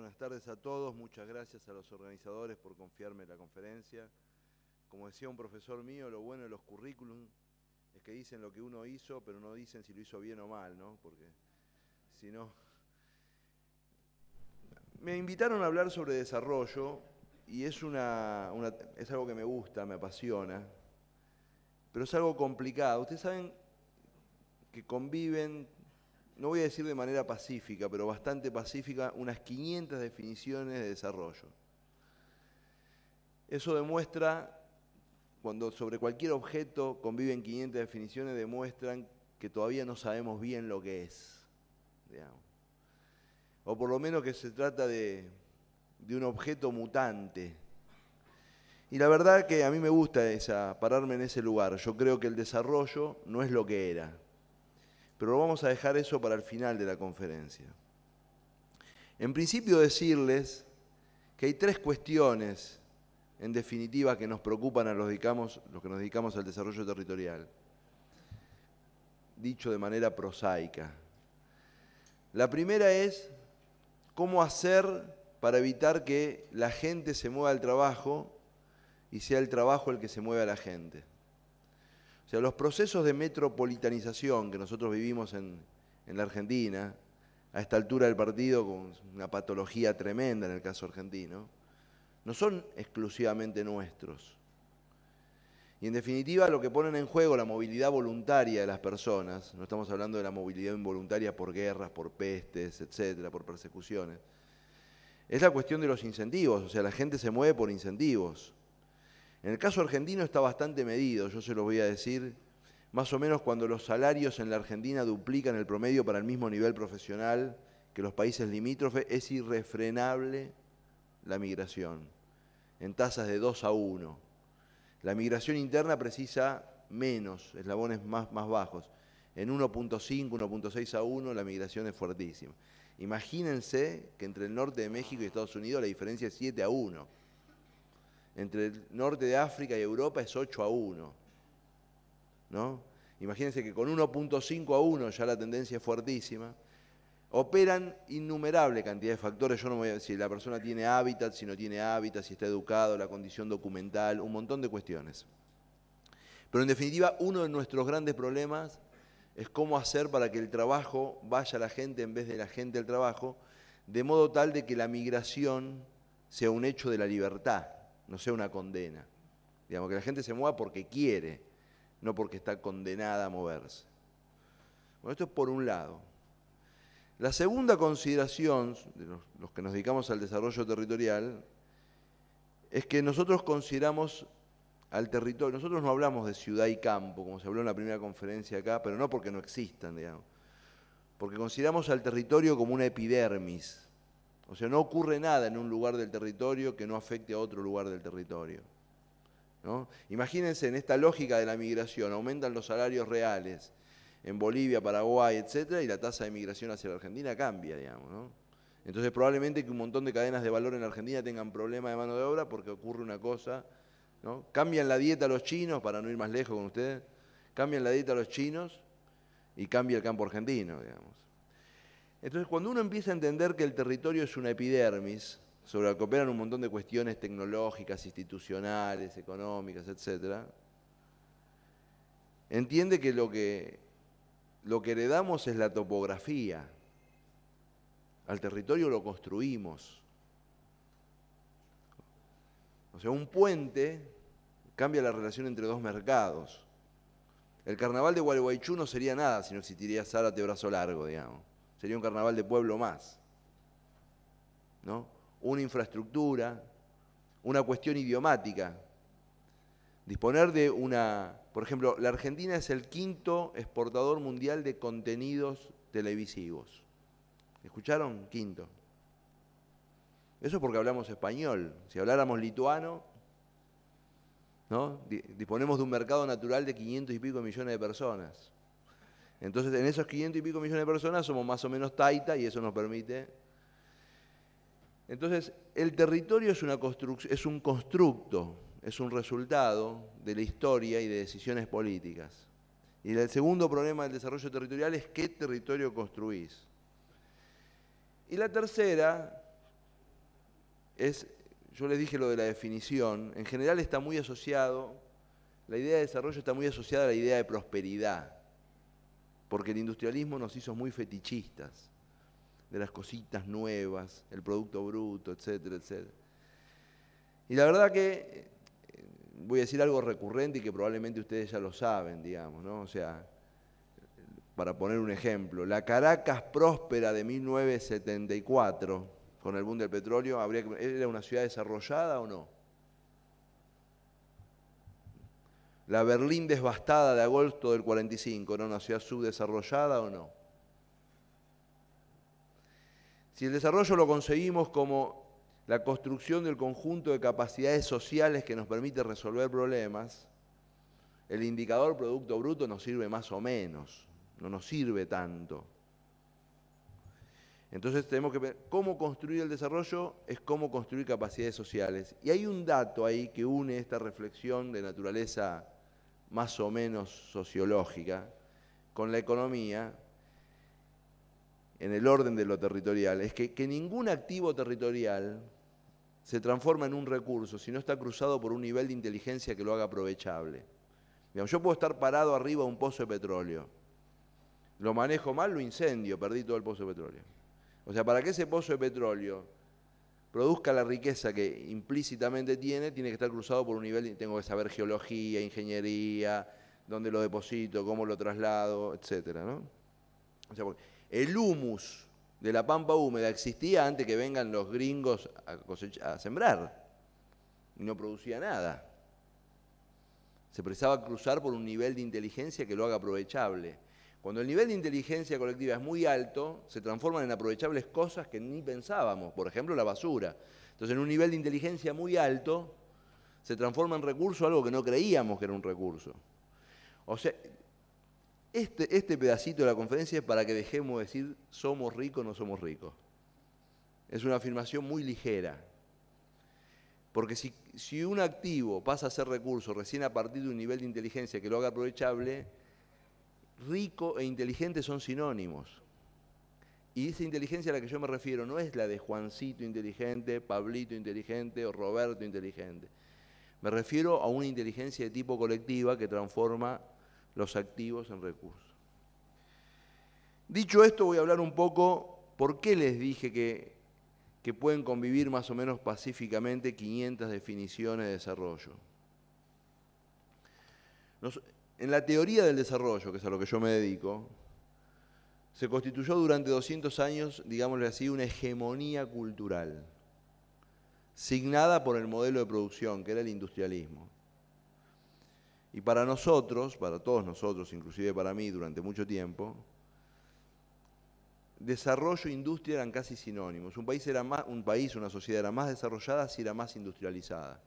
Buenas tardes a todos, muchas gracias a los organizadores por confiarme la conferencia. Como decía un profesor mío, lo bueno de los currículum es que dicen lo que uno hizo, pero no dicen si lo hizo bien o mal, ¿no? Porque si no... Me invitaron a hablar sobre desarrollo y es algo que me gusta, me apasiona, pero es algo complicado. Ustedes saben que conviven, no voy a decir de manera pacífica, pero bastante pacífica, unas 500 definiciones de desarrollo. Eso demuestra, cuando sobre cualquier objeto conviven 500 definiciones, demuestran que todavía no sabemos bien lo que es, digamos. O por lo menos que se trata de un objeto mutante. Y la verdad que a mí me gusta pararme en ese lugar. Yo creo que el desarrollo no es lo que era. Pero vamos a dejar eso para el final de la conferencia. En principio decirles que hay tres cuestiones, en definitiva, que nos preocupan a los que nos dedicamos al desarrollo territorial. Dicho de manera prosaica. La primera es cómo hacer para evitar que la gente se mueva al trabajo y sea el trabajo el que se mueva a la gente. O sea, los procesos de metropolitanización que nosotros vivimos en la Argentina, a esta altura del partido con una patología tremenda en el caso argentino, no son exclusivamente nuestros. Y en definitiva lo que ponen en juego la movilidad voluntaria de las personas, no estamos hablando de la movilidad involuntaria por guerras, por pestes, etcétera, por persecuciones, es la cuestión de los incentivos, o sea, la gente se mueve por incentivos. En el caso argentino está bastante medido, yo se lo voy a decir, más o menos cuando los salarios en la Argentina duplican el promedio para el mismo nivel profesional que los países limítrofes, es irrefrenable la migración, en tasas de 2-1. La migración interna precisa menos, eslabones más bajos. En 1.5, 1.6-1 la migración es fuertísima. Imagínense que entre el norte de México y Estados Unidos la diferencia es 7-1. Entre el norte de África y Europa es 8-1. ¿No? Imagínense que con 1.5-1 ya la tendencia es fuertísima. Operan innumerable cantidad de factores. Yo no voy a decir si la persona tiene hábitat, si no tiene hábitat, si está educado, la condición documental, un montón de cuestiones. Pero en definitiva, uno de nuestros grandes problemas es cómo hacer para que el trabajo vaya a la gente en vez de la gente al trabajo, de modo tal de que la migración sea un hecho de la libertad, no sea una condena. Digamos, que la gente se mueva porque quiere, no porque está condenada a moverse. Bueno, esto es por un lado. La segunda consideración, de los que nos dedicamos al desarrollo territorial, es que nosotros consideramos al territorio, nosotros no hablamos de ciudad y campo, como se habló en la primera conferencia acá, pero no porque no existan, digamos, porque consideramos al territorio como una epidermis. O sea, no ocurre nada en un lugar del territorio que no afecte a otro lugar del territorio, ¿no? Imagínense en esta lógica de la migración, aumentan los salarios reales en Bolivia, Paraguay, etcétera, y la tasa de migración hacia la Argentina cambia, digamos, ¿no? Entonces probablemente que un montón de cadenas de valor en la Argentina tengan problemas de mano de obra porque ocurre una cosa, ¿no? Cambian la dieta a los chinos, para no ir más lejos con ustedes, cambian la dieta a los chinos y cambia el campo argentino, digamos. Entonces cuando uno empieza a entender que el territorio es una epidermis, sobre la que operan un montón de cuestiones tecnológicas, institucionales, económicas, etcétera, entiende que lo que heredamos es la topografía. Al territorio lo construimos. O sea, un puente cambia la relación entre dos mercados. El carnaval de Gualeguaychú no sería nada si no existiría Zárate Brazo Largo, digamos. Sería un carnaval de pueblo más, ¿no? Una infraestructura, una cuestión idiomática. Disponer de por ejemplo, la Argentina es el quinto exportador mundial de contenidos televisivos. ¿Escucharon? Quinto. Eso es porque hablamos español. Si habláramos lituano, ¿no? Disponemos de un mercado natural de 500 y pico millones de personas. Entonces, en esos 500 y pico millones de personas somos más o menos taita y eso nos permite. Entonces, el territorio es un constructo, es un resultado de la historia y de decisiones políticas. Y el segundo problema del desarrollo territorial es qué territorio construís. Y la tercera, yo les dije lo de la definición, en general está muy asociado, la idea de desarrollo está muy asociada a la idea de prosperidad, porque el industrialismo nos hizo muy fetichistas de las cositas nuevas, el producto bruto, etcétera, etcétera. Y la verdad que, voy a decir algo recurrente y que probablemente ustedes ya lo saben, digamos, ¿no? O sea, para poner un ejemplo, la Caracas próspera de 1974, con el boom del petróleo, ¿era una ciudad desarrollada o no? La Berlín devastada de agosto del 45, ¿era una ciudad subdesarrollada o no? Si el desarrollo lo conseguimos como la construcción del conjunto de capacidades sociales que nos permite resolver problemas, el indicador Producto Bruto nos sirve más o menos, no nos sirve tanto. Entonces tenemos que ver cómo construir el desarrollo es cómo construir capacidades sociales. Y hay un dato ahí que une esta reflexión de naturaleza más o menos sociológica con la economía en el orden de lo territorial. Es que ningún activo territorial se transforma en un recurso si no está cruzado por un nivel de inteligencia que lo haga aprovechable. Digamos, yo puedo estar parado arriba de un pozo de petróleo. Lo manejo mal, lo incendio, perdí todo el pozo de petróleo. O sea, para que ese pozo de petróleo produzca la riqueza que implícitamente tiene que estar cruzado por un nivel, tengo que saber geología, ingeniería, dónde lo deposito, cómo lo traslado, etcétera, ¿no? O sea, el humus de la pampa húmeda existía antes que vengan los gringos a sembrar y no producía nada. Se precisaba cruzar por un nivel de inteligencia que lo haga aprovechable. Cuando el nivel de inteligencia colectiva es muy alto, se transforman en aprovechables cosas que ni pensábamos, por ejemplo la basura. Entonces en un nivel de inteligencia muy alto, se transforma en recurso algo que no creíamos que era un recurso. O sea, este pedacito de la conferencia es para que dejemos de decir somos ricos o no somos ricos. Es una afirmación muy ligera. Porque si un activo pasa a ser recurso recién a partir de un nivel de inteligencia que lo haga aprovechable, rico e inteligente son sinónimos. Y esa inteligencia a la que yo me refiero no es la de Juancito inteligente, Pablito inteligente o Roberto inteligente. Me refiero a una inteligencia de tipo colectiva que transforma los activos en recursos. Dicho esto, voy a hablar un poco por qué les dije que pueden convivir más o menos pacíficamente 500 definiciones de desarrollo. En la teoría del desarrollo, que es a lo que yo me dedico, se constituyó durante 200 años, digámosle así, una hegemonía cultural, signada por el modelo de producción, que era el industrialismo. Y para nosotros, para todos nosotros, inclusive para mí durante mucho tiempo, desarrollo e industria eran casi sinónimos. Una sociedad era más desarrollada si era más industrializada.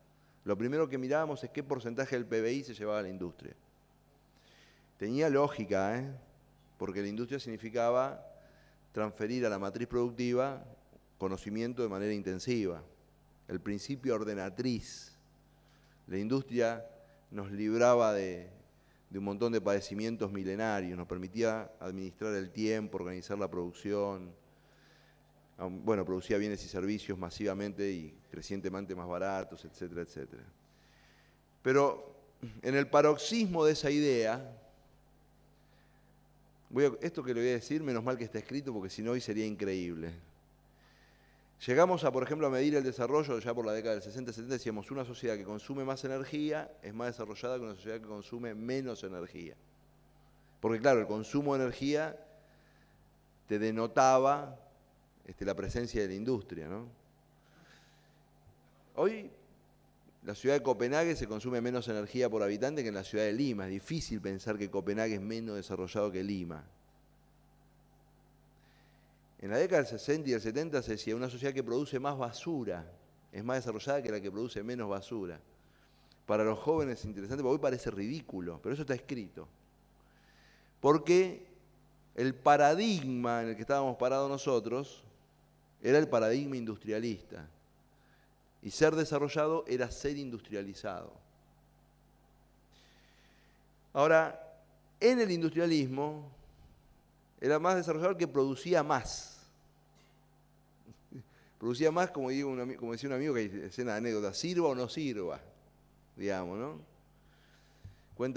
Lo primero que mirábamos es qué porcentaje del PBI se llevaba a la industria. Tenía lógica, porque la industria significaba transferir a la matriz productiva conocimiento de manera intensiva. El principio ordenatriz. La industria nos libraba de un montón de padecimientos milenarios, nos permitía administrar el tiempo, organizar la producción, bueno, producía bienes y servicios masivamente y crecientemente más baratos, etcétera, etcétera. Pero en el paroxismo de esa idea, esto que le voy a decir, menos mal que está escrito, porque si no hoy sería increíble. Llegamos por ejemplo, a medir el desarrollo ya por la década del 60-70, decíamos, una sociedad que consume más energía es más desarrollada que una sociedad que consume menos energía. Porque claro, el consumo de energía te denotaba la presencia de la industria, ¿no? Hoy, la ciudad de Copenhague se consume menos energía por habitante que en la ciudad de Lima. Es difícil pensar que Copenhague es menos desarrollado que Lima. En la década del 60 y del 70 se decía, una sociedad que produce más basura es más desarrollada que la que produce menos basura. Para los jóvenes es interesante, porque hoy parece ridículo, pero eso está escrito. Porque el paradigma en el que estábamos parados nosotros era el paradigma industrialista. Y ser desarrollado era ser industrializado. Ahora, en el industrialismo era más desarrollado el que producía más. producía más, como decía un amigo, que hay escena de anécdota, sirva o no sirva, digamos, ¿no?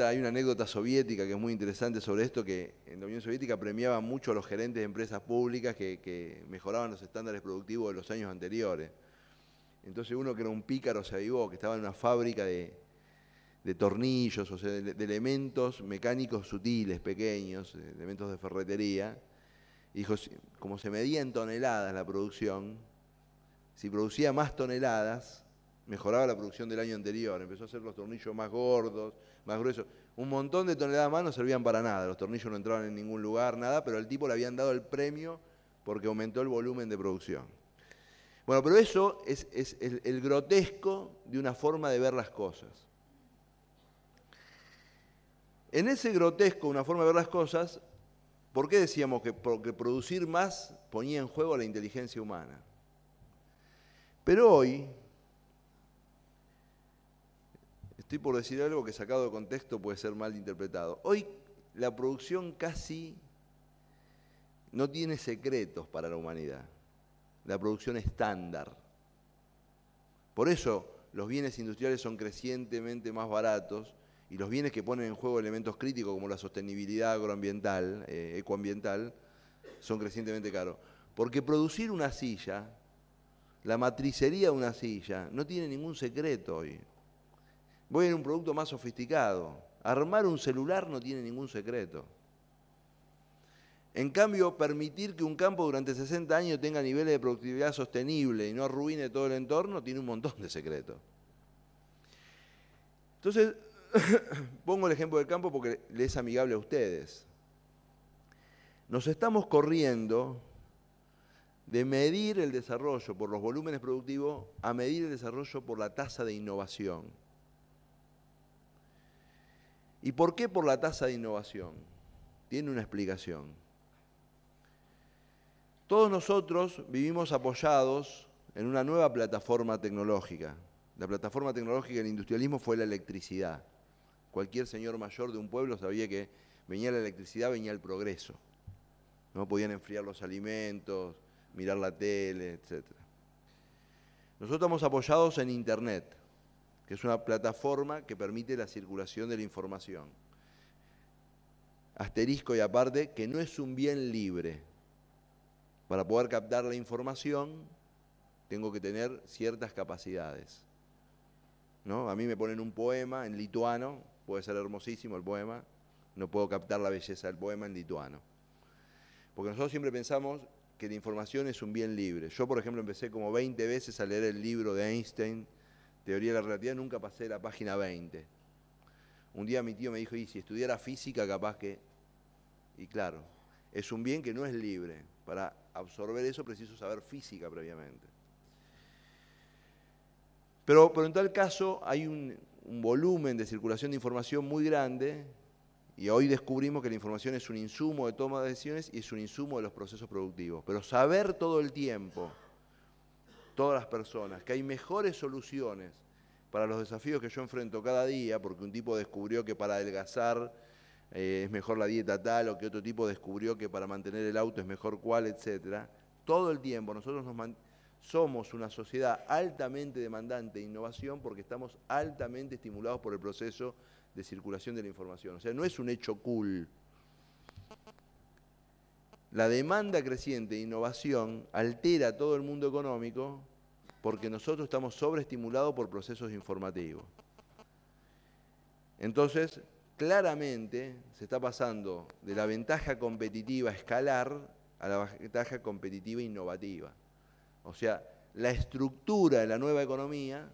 Hay una anécdota soviética que es muy interesante sobre esto, que en la Unión Soviética premiaban mucho a los gerentes de empresas públicas que mejoraban los estándares productivos de los años anteriores. Entonces uno que era un pícaro se avivó, que estaba en una fábrica de tornillos, o sea, de elementos mecánicos sutiles, pequeños, elementos de ferretería. Y dijo, como se medía en toneladas la producción, si producía más toneladas, mejoraba la producción del año anterior. Empezó a hacer los tornillos más gordos, más gruesos. Un montón de toneladas más no servían para nada. Los tornillos no entraban en ningún lugar, nada, pero al tipo le habían dado el premio porque aumentó el volumen de producción. Bueno, pero eso es el grotesco de una forma de ver las cosas. En ese grotesco, una forma de ver las cosas, ¿por qué decíamos que producir más ponía en juego la inteligencia humana? Pero hoy, estoy por decir algo que sacado de contexto puede ser mal interpretado. Hoy la producción casi no tiene secretos para la humanidad. La producción estándar. Por eso los bienes industriales son crecientemente más baratos y los bienes que ponen en juego elementos críticos como la sostenibilidad agroambiental, ecoambiental, son crecientemente caros. Porque producir una silla, la matricería de una silla, no tiene ningún secreto hoy. Voy a un producto más sofisticado. Armar un celular no tiene ningún secreto. En cambio, permitir que un campo durante 60 años tenga niveles de productividad sostenible y no arruine todo el entorno, tiene un montón de secretos. Entonces, pongo el ejemplo del campo porque le es amigable a ustedes. Nos estamos corriendo de medir el desarrollo por los volúmenes productivos a medir el desarrollo por la tasa de innovación. ¿Y por qué por la tasa de innovación? Tiene una explicación. Todos nosotros vivimos apoyados en una nueva plataforma tecnológica. La plataforma tecnológica del industrialismo fue la electricidad. Cualquier señor mayor de un pueblo sabía que venía la electricidad, venía el progreso. No podían enfriar los alimentos, mirar la tele, etc. Nosotros estamos apoyados en Internet, que es una plataforma que permite la circulación de la información. Asterisco y aparte, que no es un bien libre. Para poder captar la información, tengo que tener ciertas capacidades, ¿no? A mí me ponen un poema en lituano, puede ser hermosísimo el poema, no puedo captar la belleza del poema en lituano. Porque nosotros siempre pensamos que la información es un bien libre. Yo, por ejemplo, empecé como 20 veces a leer el libro de Einstein, Teoría de la Relatividad, nunca pasé la página 20. Un día mi tío me dijo, y si estudiara física, capaz que... Y claro, es un bien que no es libre. Para absorber eso preciso saber física previamente. Pero en tal caso hay un volumen de circulación de información muy grande y hoy descubrimos que la información es un insumo de toma de decisiones y es un insumo de los procesos productivos. Pero saber todo el tiempo, todas las personas, que hay mejores soluciones para los desafíos que yo enfrento cada día, porque un tipo descubrió que para adelgazar es mejor la dieta tal, o que otro tipo descubrió que para mantener el auto es mejor cuál, etc. Todo el tiempo nosotros somos una sociedad altamente demandante de innovación porque estamos altamente estimulados por el proceso de circulación de la información. O sea, no es un hecho cool. La demanda creciente de innovación altera todo el mundo económico porque nosotros estamos sobreestimulados por procesos informativos. Entonces, claramente se está pasando de la ventaja competitiva escalar a la ventaja competitiva innovativa. O sea, la estructura de la nueva economía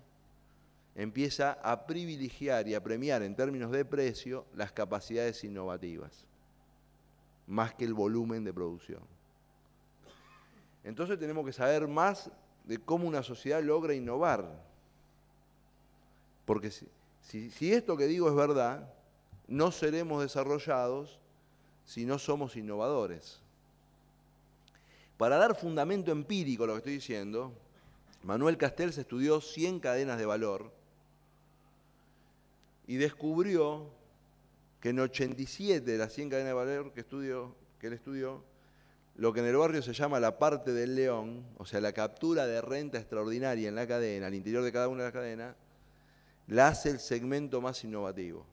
empieza a privilegiar y a premiar en términos de precio las capacidades innovativas, más que el volumen de producción. Entonces tenemos que saber más de cómo una sociedad logra innovar. Porque si esto que digo es verdad, no seremos desarrollados si no somos innovadores. Para dar fundamento empírico a lo que estoy diciendo, Manuel Castells estudió 100 cadenas de valor y descubrió que en 87 de las 100 cadenas de valor que él estudió, lo que en el barrio se llama la parte del león, o sea, la captura de renta extraordinaria en la cadena, al interior de cada una de las cadenas, la hace el segmento más innovativo.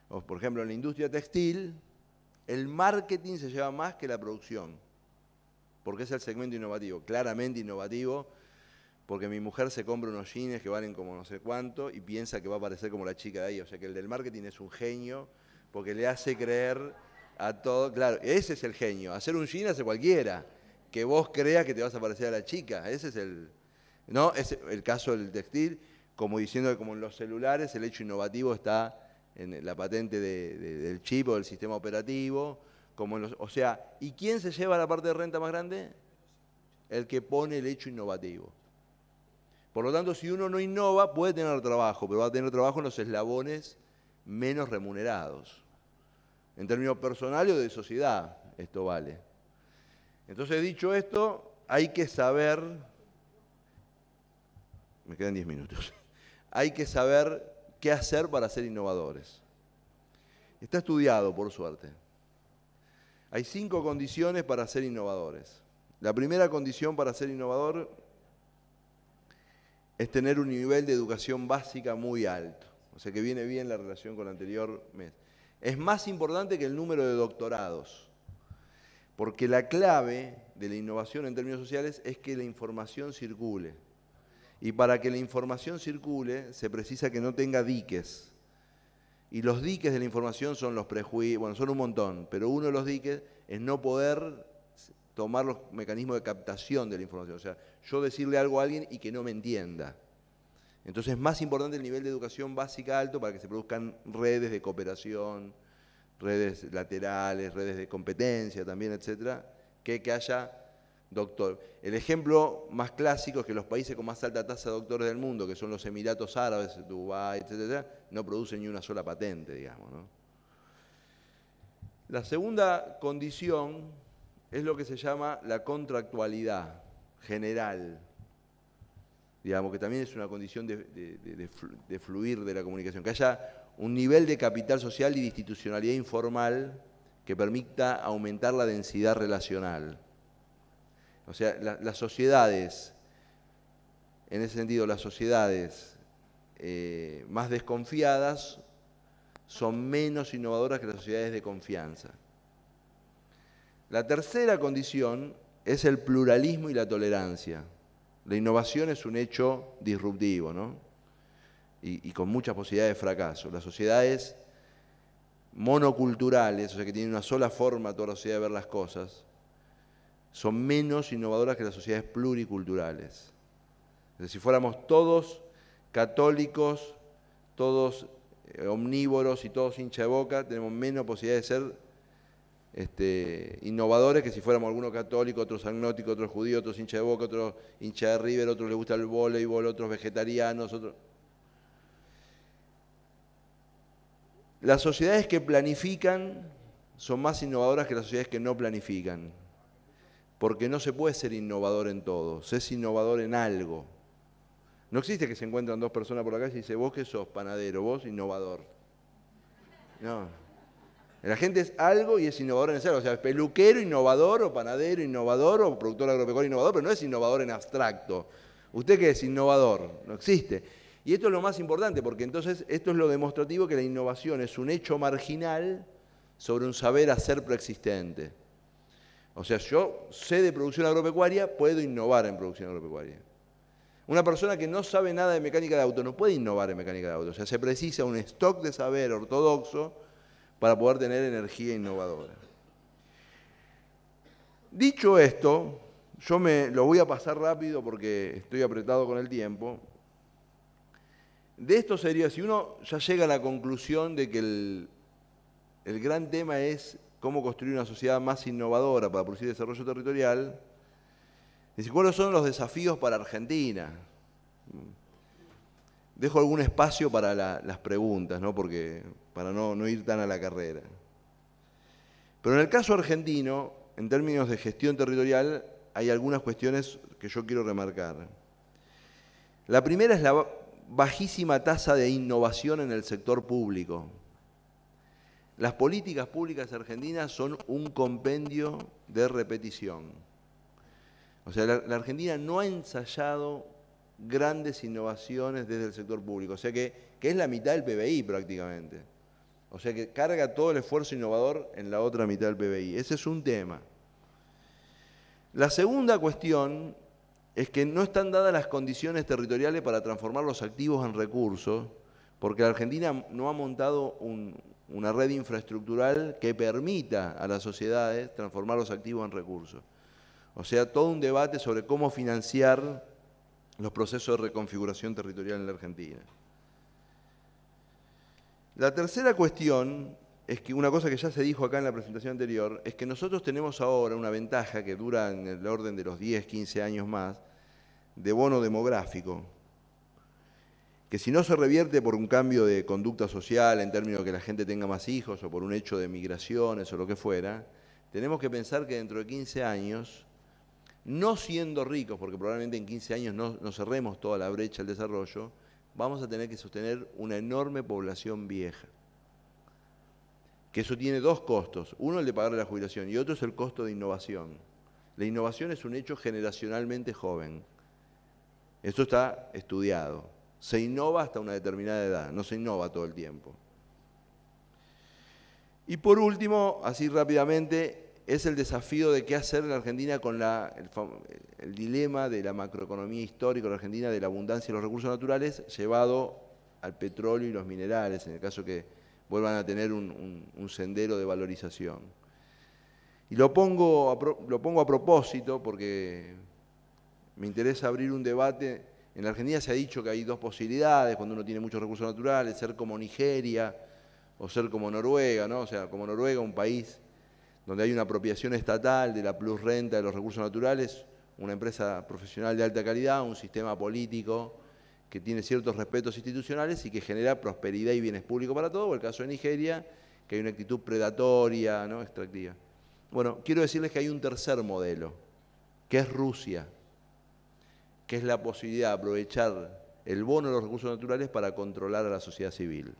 O, por ejemplo, en la industria textil, el marketing se lleva más que la producción, porque es el segmento innovativo, claramente innovativo, porque mi mujer se compra unos jeans que valen como no sé cuánto y piensa que va a parecer como la chica de ahí. O sea que el del marketing es un genio porque le hace creer a todo. Claro, ese es el genio. Hacer un jean hace cualquiera. Que vos creas que te vas a parecer a la chica. Ese es el... ¿No? Es el caso del textil, como diciendo que como en los celulares el hecho innovativo está en la patente del chip o del sistema operativo. Como en los, o sea, ¿y quién se lleva la parte de renta más grande? El que pone el hecho innovativo. Por lo tanto, si uno no innova, puede tener trabajo, pero va a tener trabajo en los eslabones menos remunerados. En términos personales o de sociedad, esto vale. Entonces, dicho esto, hay que saber, me quedan 10 minutos, hay que saber qué hacer para ser innovadores. Está estudiado, por suerte. Hay 5 condiciones para ser innovadores. La primera condición para ser innovador es tener un nivel de educación básica muy alto. O sea que viene bien la relación con el anterior mes. Es más importante que el número de doctorados, porque la clave de la innovación en términos sociales es que la información circule. Y para que la información circule se precisa que no tenga diques. Y los diques de la información son los prejuicios, bueno, son un montón, pero uno de los diques es no poder tomar los mecanismos de captación de la información. O sea, yo decirle algo a alguien y que no me entienda. Entonces es más importante el nivel de educación básica alto para que se produzcan redes de cooperación, redes laterales, redes de competencia también, etcétera, que haya doctor. El ejemplo más clásico es que los países con más alta tasa de doctores del mundo, que son los Emiratos Árabes, Dubái, etcétera, no producen ni una sola patente, digamos, ¿no? La segunda condición es lo que se llama la contractualidad general, digamos, que también es una condición de fluir de la comunicación, que haya un nivel de capital social y de institucionalidad informal que permita aumentar la densidad relacional. O sea, las sociedades, en ese sentido, las sociedades más desconfiadas son menos innovadoras que las sociedades de confianza. La tercera condición es el pluralismo y la tolerancia. La innovación es un hecho disruptivo, ¿no? Y con muchas posibilidades de fracaso. Las sociedades monoculturales, o sea que tienen una sola forma toda la sociedad de ver las cosas, son menos innovadoras que las sociedades pluriculturales. Es decir, si fuéramos todos católicos, todos omnívoros y todos hincha de boca, tenemos menos posibilidad de ser innovadores que si fuéramos algunos católicos, otros agnósticos, otros judíos, otros hincha de boca, otros hincha de River, otros les gusta el voleibol, otros vegetarianos, otros... Las sociedades que planifican son más innovadoras que las sociedades que no planifican, porque no se puede ser innovador en todo, se es innovador en algo. No existe que se encuentran dos personas por la calle y dice, vos que sos panadero, vos innovador. No. La gente es algo y es innovador en algo. O sea, es peluquero, innovador, o panadero, innovador, o productor agropecuario, innovador, pero no es innovador en abstracto. ¿Usted qué es innovador? No existe. Y esto es lo más importante, porque entonces esto es lo demostrativo que la innovación es un hecho marginal sobre un saber hacer preexistente. O sea, yo sé de producción agropecuaria, puedo innovar en producción agropecuaria. Una persona que no sabe nada de mecánica de auto no puede innovar en mecánica de auto. O sea, se precisa un stock de saber ortodoxo para poder tener energía innovadora. Dicho esto, yo lo voy a pasar rápido porque estoy apretado con el tiempo. De esto sería, si uno ya llega a la conclusión de que el gran tema es cómo construir una sociedad más innovadora para producir desarrollo territorial, es decir, ¿cuáles son los desafíos para Argentina? Dejo algún espacio para las preguntas, ¿no? Porque, para no ir tan a la carrera. Pero en el caso argentino, en términos de gestión territorial, hay algunas cuestiones que yo quiero remarcar. La primera es la bajísima tasa de innovación en el sector público. las políticas públicas argentinas son un compendio de repetición. O sea, la Argentina no ha ensayado grandes innovaciones desde el sector público, o sea que es la mitad del PBI prácticamente. O sea que carga todo el esfuerzo innovador en la otra mitad del PBI. Ese es un tema. La segunda cuestión es que no están dadas las condiciones territoriales para transformar los activos en recursos, porque la Argentina no ha montado una red infraestructural que permita a las sociedades transformar los activos en recursos. O sea, todo un debate sobre cómo financiar los procesos de reconfiguración territorial en la Argentina. La tercera cuestión es que una cosa que ya se dijo acá en la presentación anterior, es que nosotros tenemos ahora una ventaja que dura en el orden de los 10, 15 años más, de bono demográfico, que si no se revierte por un cambio de conducta social en términos de que la gente tenga más hijos o por un hecho de migraciones o lo que fuera, tenemos que pensar que dentro de 15 años, no siendo ricos, porque probablemente en 15 años no cerremos toda la brecha del desarrollo, vamos a tener que sostener una enorme población vieja. Que eso tiene dos costos. Uno, el de pagar la jubilación, y otro es el costo de innovación. La innovación es un hecho generacionalmente joven. Esto está estudiado. Se innova hasta una determinada edad, no se innova todo el tiempo. Y por último, así rápidamente, es el desafío de qué hacer en la Argentina con el dilema de la macroeconomía histórica de la Argentina, de la abundancia de los recursos naturales, llevado al petróleo y los minerales, en el caso que vuelvan a tener un sendero de valorización. Y lo pongo a propósito porque me interesa abrir un debate. En la Argentina se ha dicho que hay dos posibilidades cuando uno tiene muchos recursos naturales, ser como Nigeria o ser como Noruega, ¿no? O sea, como Noruega, un país donde hay una apropiación estatal de la plusrenta de los recursos naturales, una empresa profesional de alta calidad, un sistema político que tiene ciertos respetos institucionales y que genera prosperidad y bienes públicos para todos, o el caso de Nigeria, que hay una actitud predatoria, ¿no? Extractiva. Bueno, quiero decirles que hay un tercer modelo, que es Rusia, que es la posibilidad de aprovechar el bono de los recursos naturales para controlar a la sociedad civil.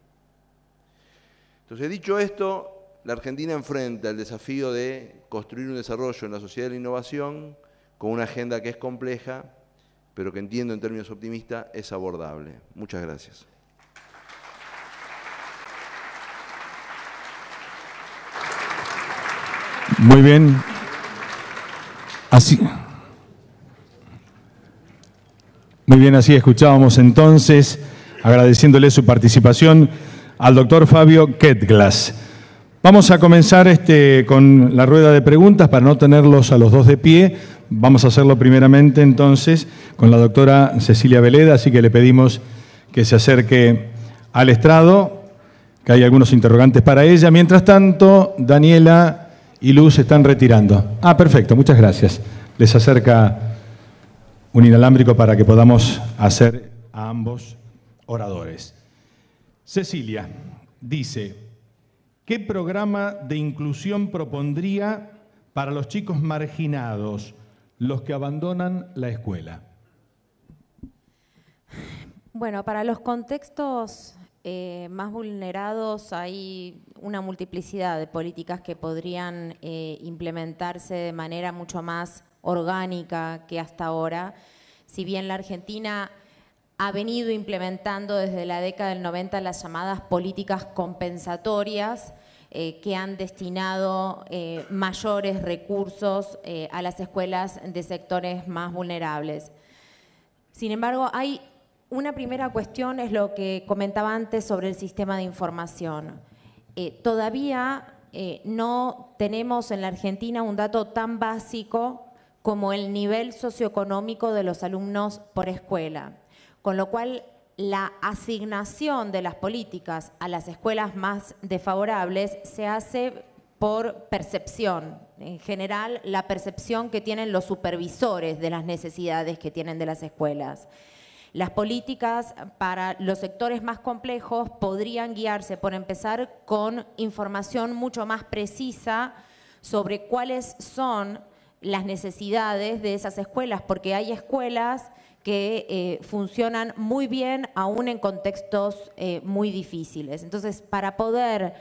Entonces, dicho esto, la Argentina enfrenta el desafío de construir un desarrollo en la sociedad de la innovación con una agenda que es compleja, pero que entiendo en términos optimistas es abordable. Muchas gracias. Muy bien. Muy bien, así escuchábamos entonces, agradeciéndole su participación al doctor Fabio Ketglas. Vamos a comenzar con la rueda de preguntas para no tenerlos a los dos de pie. Vamos a hacerlo primeramente entonces con la doctora Cecilia Veleda, así que le pedimos que se acerque al estrado, que hay algunos interrogantes para ella. Mientras tanto, Daniela y Luz se están retirando. Ah, perfecto, muchas gracias. Les acerca un inalámbrico para que podamos hacer a ambos oradores. Cecilia dice: ¿qué programa de inclusión propondría para los chicos marginados, los que abandonan la escuela? Bueno, para los contextos más vulnerados hay una multiplicidad de políticas que podrían implementarse de manera mucho más orgánica que hasta ahora. Si bien la Argentina ha venido implementando desde la década del 90 las llamadas políticas compensatorias que han destinado mayores recursos a las escuelas de sectores más vulnerables. Sin embargo, hay una primera cuestión, es lo que comentaba antes sobre el sistema de información. Todavía no tenemos en la Argentina un dato tan básico como el nivel socioeconómico de los alumnos por escuela. Con lo cual, la asignación de las políticas a las escuelas más desfavorables se hace por percepción. En general, la percepción que tienen los supervisores de las necesidades que tienen de las escuelas. Las políticas para los sectores más complejos podrían guiarse, por empezar, con información mucho más precisa sobre cuáles son las necesidades de esas escuelas, porque hay escuelas que funcionan muy bien aún en contextos muy difíciles. Entonces, para poder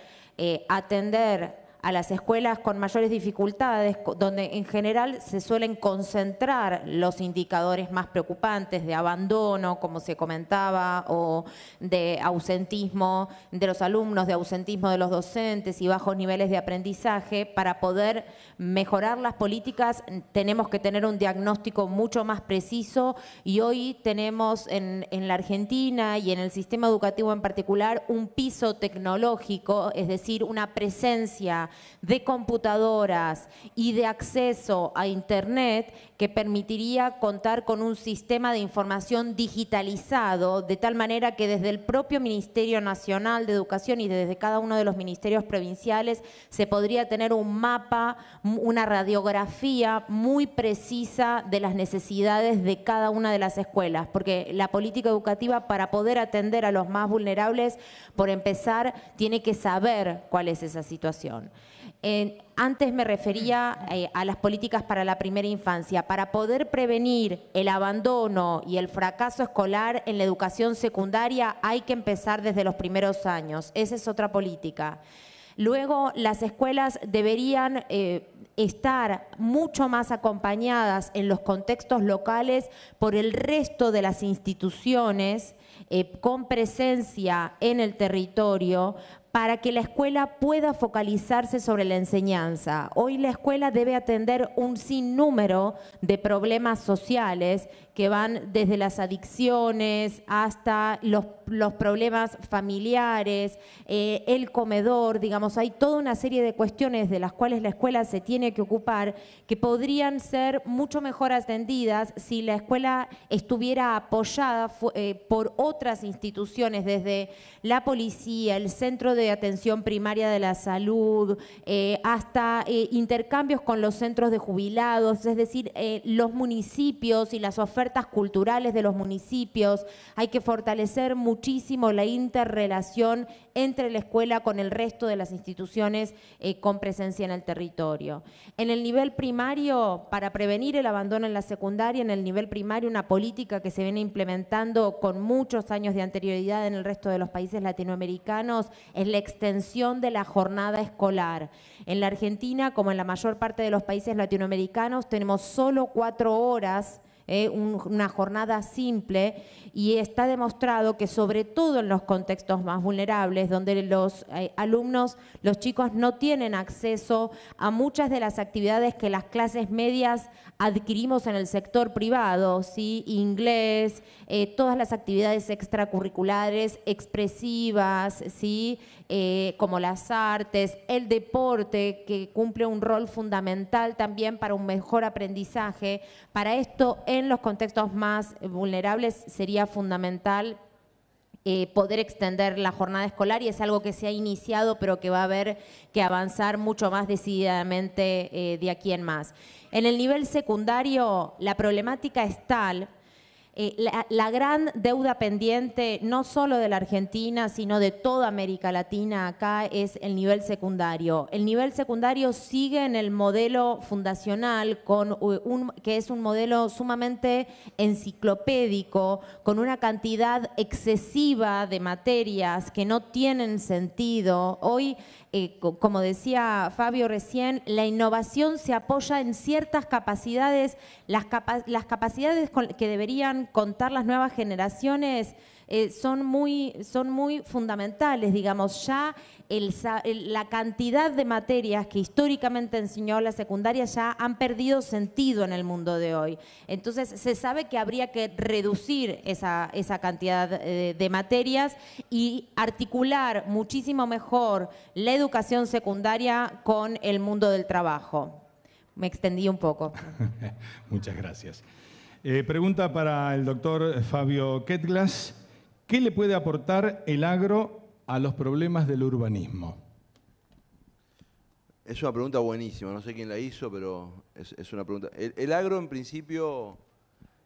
atender a las escuelas con mayores dificultades, donde en general se suelen concentrar los indicadores más preocupantes de abandono, como se comentaba, o de ausentismo de los alumnos, de ausentismo de los docentes y bajos niveles de aprendizaje. Para poder mejorar las políticas tenemos que tener un diagnóstico mucho más preciso, y hoy tenemos en la Argentina y en el sistema educativo en particular un piso tecnológico, es decir, una presencia de computadoras y de acceso a Internet que permitiría contar con un sistema de información digitalizado, de tal manera que desde el propio Ministerio Nacional de Educación y desde cada uno de los ministerios provinciales se podría tener un mapa, una radiografía muy precisa de las necesidades de cada una de las escuelas, porque la política educativa, para poder atender a los más vulnerables, por empezar, tiene que saber cuál es esa situación. Antes me refería a las políticas para la primera infancia. Para poder prevenir el abandono y el fracaso escolar en la educación secundaria hay que empezar desde los primeros años. Esa es otra política. Luego, las escuelas deberían estar mucho más acompañadas en los contextos locales por el resto de las instituciones con presencia en el territorio, para que la escuela pueda focalizarse sobre la enseñanza. Hoy la escuela debe atender un sinnúmero de problemas sociales que van desde las adicciones hasta los problemas familiares, el comedor, digamos, hay toda una serie de cuestiones de las cuales la escuela se tiene que ocupar, que podrían ser mucho mejor atendidas si la escuela estuviera apoyada por otras instituciones, desde la policía, el centro de atención primaria de la salud, hasta intercambios con los centros de jubilados, es decir, los municipios y las ofertas culturales de los municipios. Hay que fortalecer muchísimo la interrelación entre la escuela con el resto de las instituciones con presencia en el territorio. En el nivel primario, para prevenir el abandono en la secundaria, en el nivel primario, una política que se viene implementando con muchos años de anterioridad en el resto de los países latinoamericanos es la extensión de la jornada escolar. En la Argentina, como en la mayor parte de los países latinoamericanos, tenemos solo 4 horas, una jornada simple, y está demostrado que sobre todo en los contextos más vulnerables, donde los alumnos, los chicos no tienen acceso a muchas de las actividades que las clases medias adquirimos en el sector privado, ¿sí? Inglés, todas las actividades extracurriculares expresivas, ¿sí? Como las artes, el deporte, que cumple un rol fundamental también para un mejor aprendizaje. Para esto, en los contextos más vulnerables sería fundamental poder extender la jornada escolar, y es algo que se ha iniciado, pero que va a haber que avanzar mucho más decididamente de aquí en más. En el nivel secundario, la problemática es tal. La gran deuda pendiente, no solo de la Argentina, sino de toda América Latina acá, es el nivel secundario. El nivel secundario sigue en el modelo fundacional, que es un modelo sumamente enciclopédico, con una cantidad excesiva de materias que no tienen sentido. Hoy, como decía Fabio recién, la innovación se apoya en ciertas capacidades, las capacidades que deberían contar las nuevas generaciones son muy fundamentales, digamos. Ya la cantidad de materias que históricamente enseñó la secundaria ya han perdido sentido en el mundo de hoy. Entonces se sabe que habría que reducir esa cantidad de materias y articular muchísimo mejor la educación secundaria con el mundo del trabajo. Me extendí un poco. Muchas gracias. Pregunta para el doctor Fabio Ketglas. ¿Qué le puede aportar el agro a los problemas del urbanismo? Es una pregunta buenísima, no sé quién la hizo, pero es una pregunta. El agro, en principio,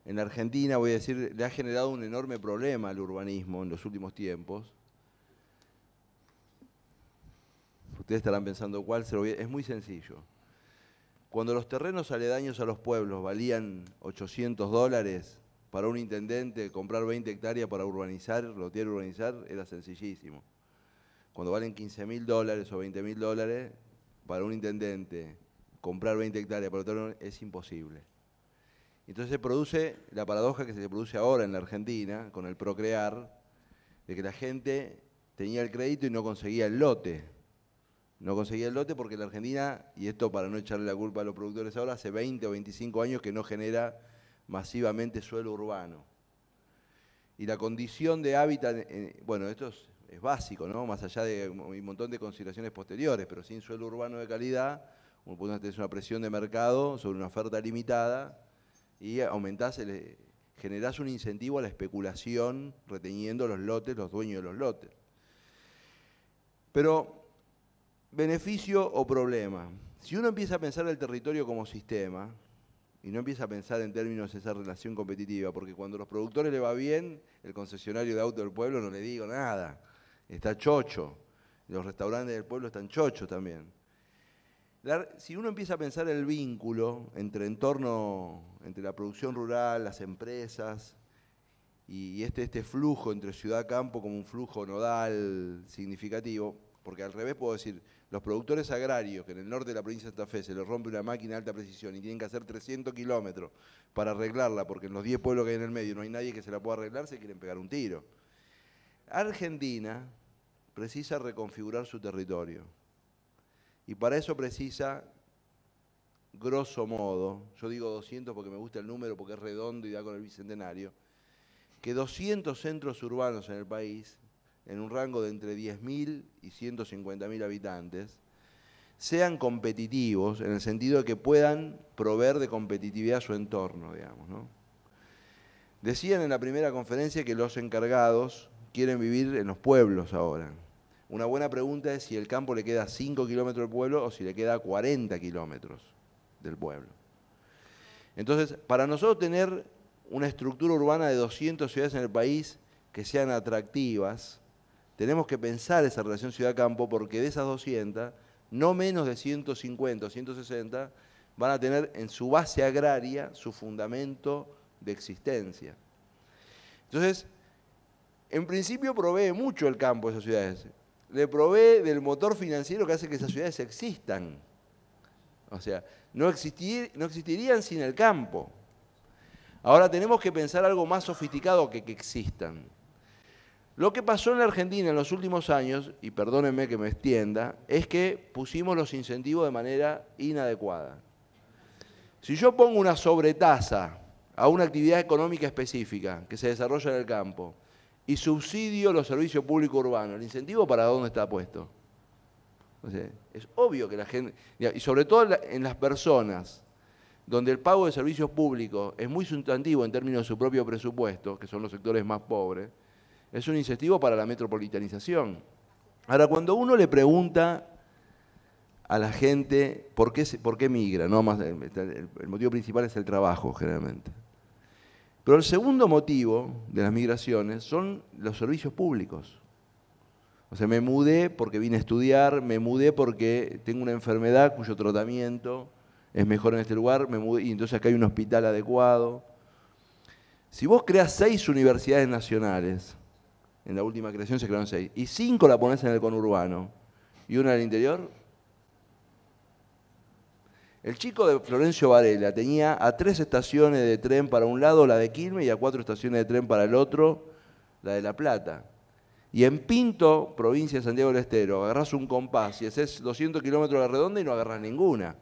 en la Argentina, voy a decir, le ha generado un enorme problema al urbanismo en los últimos tiempos. Ustedes estarán pensando cuál se lo voy a... Es muy sencillo. Cuando los terrenos aledaños a los pueblos valían $800 para un intendente comprar 20 hectáreas para urbanizar, lotear y urbanizar, era sencillísimo. Cuando valen $15.000 o $20.000, para un intendente comprar 20 hectáreas para lotear es imposible. Entonces se produce la paradoja que se produce ahora en la Argentina, con el Procrear, de que la gente tenía el crédito y no conseguía el lote. No conseguía el lote porque la Argentina, y esto para no echarle la culpa a los productores ahora, hace 20 o 25 años que no genera masivamente suelo urbano. Y la condición de hábitat, bueno, esto es básico, ¿no? Más allá de un montón de consideraciones posteriores, pero sin suelo urbano de calidad, uno puede tener una presión de mercado sobre una oferta limitada y generás un incentivo a la especulación reteniendo los lotes, los dueños de los lotes. Pero, beneficio o problema. Si uno empieza a pensar el territorio como sistema, y no empieza a pensar en términos de esa relación competitiva, porque cuando a los productores le va bien, el concesionario de auto del pueblo no le digo nada, está chocho, los restaurantes del pueblo están chochos también. Si uno empieza a pensar el vínculo entre la producción rural, las empresas, y este flujo entre ciudad-campo como un flujo nodal significativo, porque al revés puedo decir, los productores agrarios, que en el norte de la provincia de Santa Fe se les rompe una máquina de alta precisión y tienen que hacer 300 kilómetros para arreglarla, porque en los 10 pueblos que hay en el medio no hay nadie que se la pueda arreglar, se quieren pegar un tiro. Argentina precisa reconfigurar su territorio. Y para eso precisa, grosso modo, yo digo 200 porque me gusta el número, porque es redondo y da con el bicentenario, que 200 centros urbanos en el país, en un rango de entre 10.000 y 150.000 habitantes, sean competitivos en el sentido de que puedan proveer de competitividad a su entorno, digamos, ¿no? Decían en la primera conferencia que los encargados quieren vivir en los pueblos ahora. Una buena pregunta es si el campo le queda a 5 kilómetros del pueblo o si le queda a 40 kilómetros del pueblo. Entonces, para nosotros tener una estructura urbana de 200 ciudades en el país que sean atractivas, tenemos que pensar esa relación ciudad-campo porque de esas 200, no menos de 150 o 160 van a tener en su base agraria su fundamento de existencia. Entonces, en principio provee mucho el campo de esas ciudades. Le provee del motor financiero que hace que esas ciudades existan. O sea, no existirían sin el campo. Ahora tenemos que pensar algo más sofisticado que existan. Lo que pasó en la Argentina en los últimos años, y perdónenme que me extienda, es que pusimos los incentivos de manera inadecuada. Si yo pongo una sobretasa a una actividad económica específica que se desarrolla en el campo y subsidio los servicios públicos urbanos, ¿el incentivo para dónde está puesto? O sea, es obvio que la gente, y sobre todo en las personas, donde el pago de servicios públicos es muy sustantivo en términos de su propio presupuesto, que son los sectores más pobres, es un incentivo para la metropolitanización. Ahora, cuando uno le pregunta a la gente por qué migra, ¿no? El motivo principal es el trabajo, generalmente. Pero el segundo motivo de las migraciones son los servicios públicos. O sea, me mudé porque vine a estudiar, me mudé porque tengo una enfermedad cuyo tratamiento es mejor en este lugar, me mudé y entonces acá hay un hospital adecuado. Si vos creás 6 universidades nacionales, en la última creación se crearon 6, y 5 la ponés en el conurbano y una en el interior. El chico de Florencio Varela tenía a 3 estaciones de tren para un lado, la de Quilmes, y a 4 estaciones de tren para el otro, la de La Plata. Y en Pinto, provincia de Santiago del Estero, agarrás un compás y haces 200 kilómetros de la redonda y no agarrás ninguna.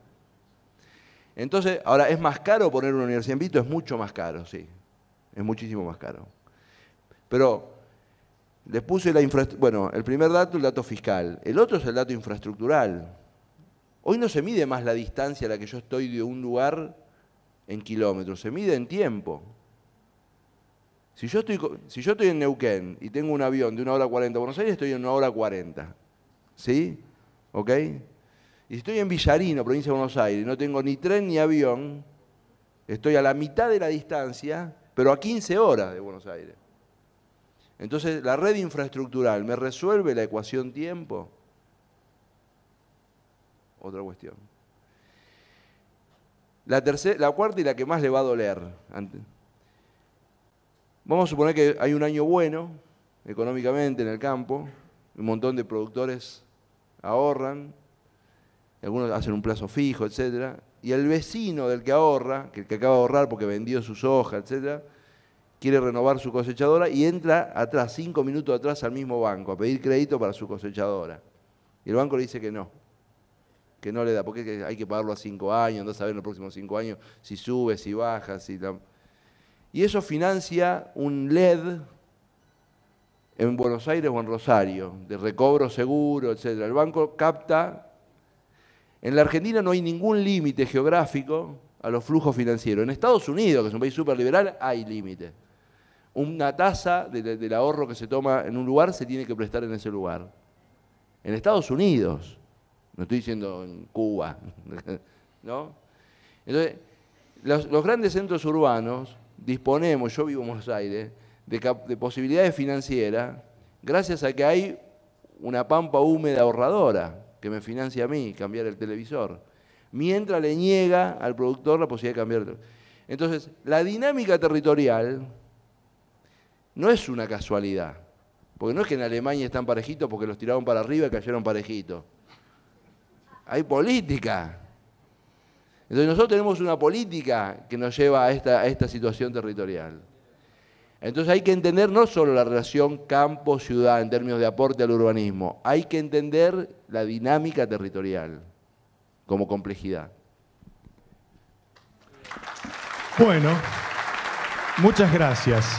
Entonces, ahora, ¿es más caro poner una universidad en Pinto? Es mucho más caro, sí. Es muchísimo más caro. Pero les puse bueno, el primer dato, el dato fiscal. El otro es el dato infraestructural. Hoy no se mide más la distancia a la que yo estoy de un lugar en kilómetros, se mide en tiempo. Si yo estoy en Neuquén y tengo un avión de 1 hora 40 a Buenos Aires, estoy en 1 hora 40. ¿Sí? ¿Ok? Y si estoy en Villarino, provincia de Buenos Aires, y no tengo ni tren ni avión, estoy a la mitad de la distancia, pero a 15 horas de Buenos Aires. Entonces, ¿la red infraestructural me resuelve la ecuación tiempo? Otra cuestión. La cuarta y la que más le va a doler. Vamos a suponer que hay un año bueno, económicamente, en el campo, un montón de productores ahorran, algunos hacen un plazo fijo, etc. Y el vecino del que ahorra, que el que acaba de ahorrar porque vendió sus hojas, etc., quiere renovar su cosechadora y entra atrás, 5 minutos atrás, al mismo banco a pedir crédito para su cosechadora. Y el banco le dice que no le da, porque hay que pagarlo a 5 años, no saber en los próximos 5 años si sube, si baja, si... Y eso financia un LED en Buenos Aires o en Rosario, de recobro seguro, etc. El banco capta... En la Argentina no hay ningún límite geográfico a los flujos financieros. En Estados Unidos, que es un país súper liberal, hay límite. Una tasa del ahorro que se toma en un lugar se tiene que prestar en ese lugar. En Estados Unidos, no estoy diciendo en Cuba, ¿no? Entonces, los grandes centros urbanos disponemos, yo vivo en Buenos Aires, de posibilidades financieras gracias a que hay una pampa húmeda ahorradora que me financia a mí cambiar el televisor, mientras le niega al productor la posibilidad de cambiar. Entonces, la dinámica territorial no es una casualidad, porque no es que en Alemania están parejitos porque los tiraron para arriba y cayeron parejitos. Hay política. Entonces nosotros tenemos una política que nos lleva a esta situación territorial. Entonces hay que entender no solo la relación campo-ciudad en términos de aporte al urbanismo, hay que entender la dinámica territorial como complejidad. Bueno, muchas gracias.